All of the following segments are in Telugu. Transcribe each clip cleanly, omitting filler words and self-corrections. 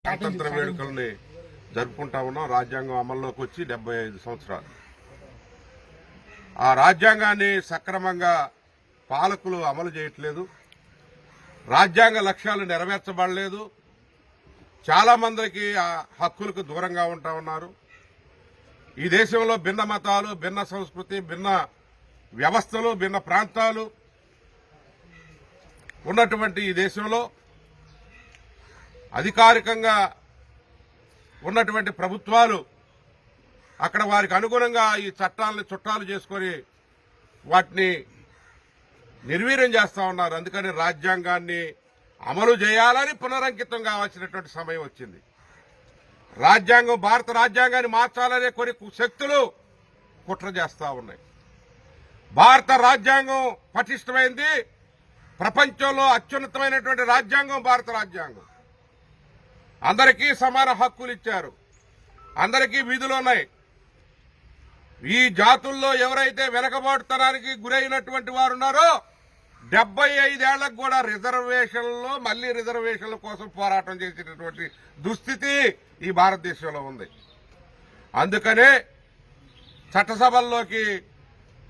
గణతంత్ర వేడుకల్ని జరుపుకుంటా ఉన్నాం. రాజ్యాంగం అమల్లోకి వచ్చి 75 సంవత్సరాలు. ఆ రాజ్యాంగాన్ని సక్రమంగా పాలకులు అమలు చేయట్లేదు. రాజ్యాంగ లక్ష్యాలు నెరవేర్చబడలేదు. చాలా మందికి ఆ హక్కులకు దూరంగా ఉంటా ఉన్నారు. ఈ దేశంలో భిన్న మతాలు, భిన్న సంస్కృతి, భిన్న వ్యవస్థలు, భిన్న ప్రాంతాలు ఉన్నటువంటి ఈ దేశంలో అధికారికంగా ఉన్నటువంటి ప్రభుత్వాలు అక్కడ వారికి అనుగుణంగా ఈ చట్టాలను చుట్టాలు చేసుకొని వాటిని నిర్వీర్యం చేస్తా ఉన్నారు. అందుకని రాజ్యాంగాన్ని అమలు చేయాలని పునరంకితం కావాల్సినటువంటి సమయం వచ్చింది. భారత రాజ్యాంగాన్ని మార్చాలనే కొన్ని శక్తులు కుట్ర చేస్తా ఉన్నాయి. భారత రాజ్యాంగం పటిష్టమైంది. ప్రపంచంలో అత్యున్నతమైనటువంటి రాజ్యాంగం భారత రాజ్యాంగం. అందరికీ సమాన హక్కులు ఇచ్చారు. అందరికీ విధులు ఉన్నాయి. ఈ జాతుల్లో ఎవరైతే వెనకబాటుతనానికి గురైనటువంటి వారు ఉన్నారో 75 ఏళ్లకు కూడా రిజర్వేషన్లో మళ్లీ రిజర్వేషన్ల కోసం పోరాటం చేసేటటువంటి దుస్థితి ఈ భారతదేశంలో ఉంది. అందుకనే చట్టసభల్లోకి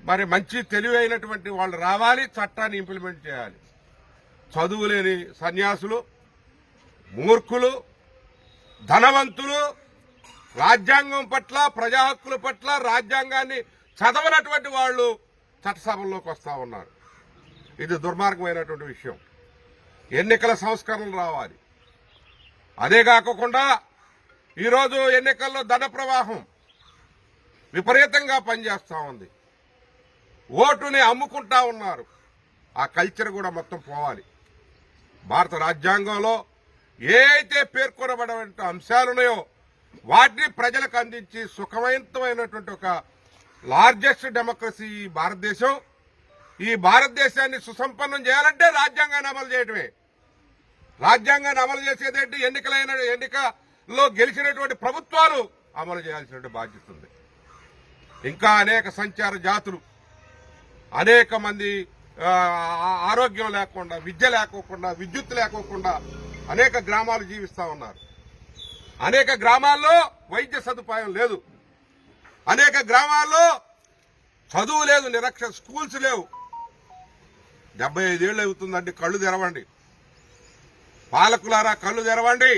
మరి మంచి తెలివైనటువంటి వాళ్ళు రావాలి, చట్టాన్ని ఇంప్లిమెంట్ చేయాలి. చదువులేని సన్యాసులు, మూర్ఖులు, ధనవంతులు రాజ్యాంగం పట్ల, ప్రజా హక్కుల పట్ల, రాజ్యాంగాన్ని చదవనటువంటి వాళ్ళు చట్టసభల్లోకి వస్తా ఉన్నారు. ఇది దుర్మార్గమైనటువంటి విషయం. ఎన్నికల సంస్కరణలు రావాలి. అదే కాకుండా ఈరోజు ఎన్నికల్లో ధన ప్రవాహం విపరీతంగా పనిచేస్తా ఉంది. ఓటుని అమ్ముకుంటా ఉన్నారు. ఆ కల్చర్ కూడా మొత్తం పోవాలి. భారత రాజ్యాంగంలో ఏ అయితే పేర్కొనబడిన అంశాలున్నాయో వాటిని ప్రజలకు అందించి సుఖవంతమైనటువంటి ఒక లార్జెస్ట్ డెమోక్రసీ ఈ భారతదేశం. ఈ భారతదేశాన్ని సుసంపన్నం చేయాలంటే రాజ్యాంగాన్ని అమలు చేయడమే. రాజ్యాంగాన్ని అమలు చేసేదేంటి? ఎన్నికల్లో గెలిచినటువంటి ప్రభుత్వాలు అమలు చేయాల్సినటువంటి బాధ్యత ఉంది. ఇంకా అనేక సంచార జాతులు, అనేక మంది ఆరోగ్యం లేకుండా, విద్య లేకోకుండా, విద్యుత్ లేకోకుండా అనేక గ్రామాలు జీవిస్తా ఉన్నారు. అనేక గ్రామాల్లో వైద్య సదుపాయం లేదు. అనేక గ్రామాల్లో చదువు లేదు, స్కూల్స్ లేవు. 75 ఏళ్ళు అవుతుందండి. కళ్ళు తెరవండి పాలకులారా, కళ్ళు తెరవండి.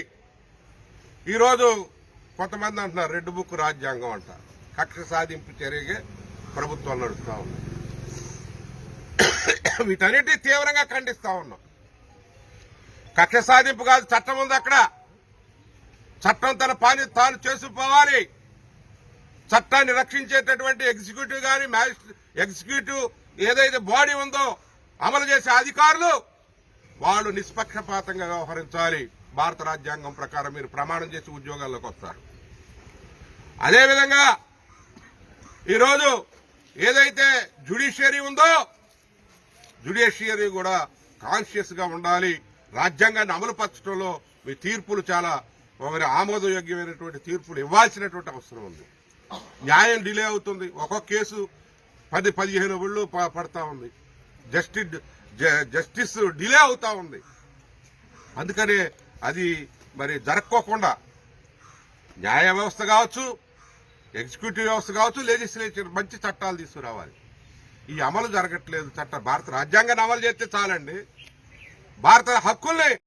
ఈరోజు కొంతమంది అంటున్నారు రెడ్ బుక్ రాజ్యాంగం అంట. కక్ష సాధింపు చర్యగా ప్రభుత్వం నడుస్తా ఉంది. వీటన్నిటి తీవ్రంగా ఖండిస్తా ఉన్నాం. కక్ష సాధింపు కాదు, చట్టం ఉంది అక్కడ. చట్టం తన పని తాను చేసుకుపోవాలి. చట్టాన్ని రక్షించేటటువంటి ఎగ్జిక్యూటివ్ కానీ ఎగ్జిక్యూటివ్ ఏదైతే బాడీ ఉందో అమలు చేసే అధికారులు వాళ్ళు నిష్పక్షపాతంగా వ్యవహరించాలి. భారత రాజ్యాంగం ప్రకారం మీరు ప్రమాణం చేసి ఉద్యోగాల్లోకి వస్తారు. అదేవిధంగా ఈరోజు ఏదైతే జ్యుడిషియరీ ఉందో జ్యుడిషియరీ కూడా కాన్షియస్ గా ఉండాలి. రాజ్యాంగాన్ని అమలుపరచడంలో మీ తీర్పులు చాలా ఆమోదయోగ్యమైనటువంటి తీర్పులు ఇవ్వాల్సినటువంటి అవసరం ఉంది. న్యాయం డిలే అవుతుంది. ఒక్కొక్క కేసు 10-15 ఏళ్ళు పడతా ఉంది. జస్టిస్ డిలే అవుతా ఉంది. అందుకనే అది మరి జరక్కోకుండా న్యాయ వ్యవస్థ కావచ్చు, ఎగ్జిక్యూటివ్ వ్యవస్థ కావచ్చు, లెజిస్లేచర్ మంచి చట్టాలు తీసుకురావాలి. ఈ అమలు జరగట్లేదు. భారత రాజ్యాంగాన్ని అమలు చేస్తే చాలండి. భారత హక్కుల్ని